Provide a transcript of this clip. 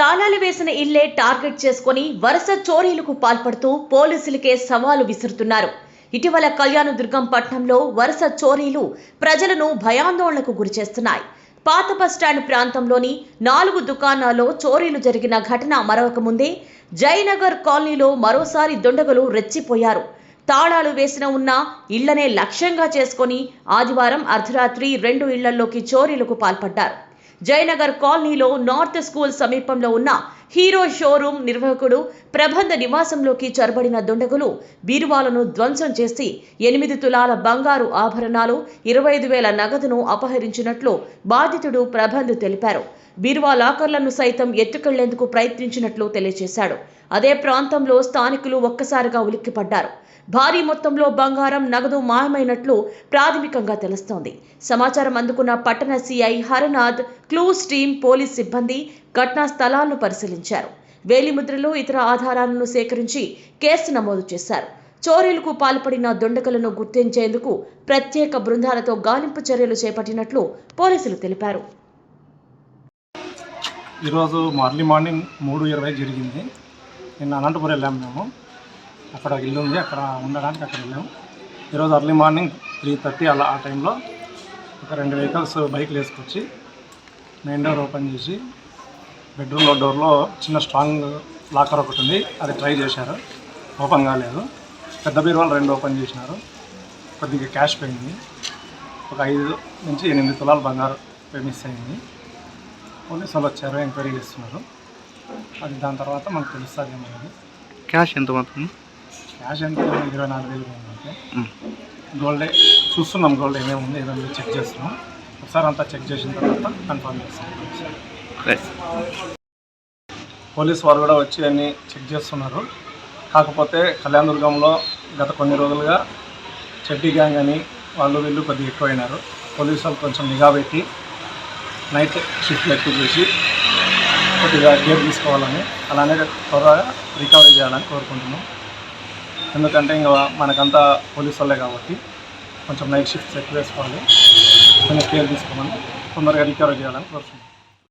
తాళాలు వేసిన ఇళ్లే టార్గెట్ చేసుకుని వరుస చోరీలకు పాల్పడుతూ పోలీసులకే సవాలు విసురుతున్నారు. ఇటీవల కళ్యాణదుర్గం పట్టణంలో వరుస చోరీలు ప్రజలను భయాందోళనకు గురిచేస్తున్నాయి. పాత బస్టాండ్ ప్రాంతంలోని 4 దుకాణాల్లో చోరీలు జరిగిన ఘటన మరొక ముందే జయనగర్ కాలనీలో మరోసారి దుండగులు రెచ్చిపోయారు. తాళాలు వేసిన ఉన్న ఇళ్లనే లక్ష్యంగా చేసుకుని ఆదివారం అర్ధరాత్రి 2 ఇళ్లలోకి చోరీలకు పాల్పడ్డారు. జయనగర్ కాలనీలో నార్త్ స్కూల్ సమీపంలో ఉన్న హీరో షోరూం నిర్వాహకుడు ప్రబంధ నివాసంలోకి చొరబడిన దుండగులు బీరువాలను ధ్వంసం చేసి 8 తులాల బంగారు ఆభరణాలు, 25,000 నగదును అపహరించినట్లు బాధితుడు ప్రబంధ్ తెలిపారు. బీరువా లాకర్లను సైతం ఎత్తుకెళ్లేందుకు ప్రయత్నించినట్లు తెలియజేశాడు. అదే ప్రాంతంలో స్థానికులు ఒక్కసారిగా ఉలిక్కిపడ్డారు. భారీ మొత్తంలో బంగారం, నగదు మాయమైనట్లు ప్రాథమికంగా తెలుస్తోంది. సమాచారం అందుకున్న పట్టణ CI Haranath, clues team, police సిబ్బంది ఘటనా స్థలాలను పరిశీలించారు. వేలిముద్రలు, ఇతర ఆధారాలను సేకరించి కేసు నమోదు చేశారు. చోరీలకు పాల్పడిన దుండగులను గుర్తించేందుకు ప్రత్యేక బృందాలతో గాలింపు చర్యలు చేపట్టినట్లు పోలీసులు తెలిపారు. ఈరోజు మార్నింగ్ 3:20 జరిగింది. నిన్న అనంతపురం వెళ్ళాము. మేము అక్కడ ఇల్లు ఉంది, అక్కడ ఉండడానికి అక్కడ వెళ్ళాము. ఈరోజు అర్లీ మార్నింగ్ 3:30 అలా ఆ టైంలో ఒక 2 వెహికల్స్ బైక్లు వేసుకొచ్చి మెయిన్ డోర్ ఓపెన్ చేసి బెడ్రూమ్లో డోర్లో చిన్న స్ట్రాంగ్ లాకర్ ఒకటి ఉంది, అది ట్రై చేశారు. ఓపెన్ కాలేదు. పెద్ద బీరువాలు 2 ఓపెన్ చేసినారు. కొద్దిగా క్యాష్ పోయింది. ఒక 5 నుంచి 8 తులాల బంగారు మిస్ అయింది. పోలీసు వాళ్ళు వచ్చారు, ఎంక్వైరీ చేస్తున్నారు. అది దాని తర్వాత మనకు తెలుస్తుంది ఏమన్నది. క్యాష్ ఎంత మాత్రం? క్యాష్ అంటే 24,000 పోయింది. గోల్డే చూస్తున్నాం, గోల్డ్ ఏమేమి ఉంది ఏదైనా చెక్ చేస్తున్నాం. ఒకసారి అంతా చెక్ చేసిన తర్వాత కన్ఫర్మ్ చేస్తాం. పోలీసు వారు కూడా వచ్చి అన్నీ చెక్ చేస్తున్నారు. కాకపోతే కళ్యాణదుర్గంలో గత కొన్ని రోజులుగా చెడ్డీ గ్యాంగ్ అని వాళ్ళు వీళ్ళు కొద్దిగా ఎక్కువైనారు. పోలీసు వాళ్ళు కొంచెం నిఘా పెట్టి నైట్ షిఫ్ట్లు ఎక్కువ చేసి కొద్దిగా కేర్ తీసుకోవాలని, అలానే త్వరగా రికవరీ చేయాలని కోరుకుంటున్నాం. ఎందుకంటే ఇంకా మనకంతా పోలీసు వాళ్ళే కాబట్టి కొంచెం నైట్ షిఫ్ట్స్ ఎక్కువ వేసుకోవాలి, కొంచెం కేర్ తీసుకోమని, తొందరగా రికవరీ చేయాలని కోరుకుంటున్నాం.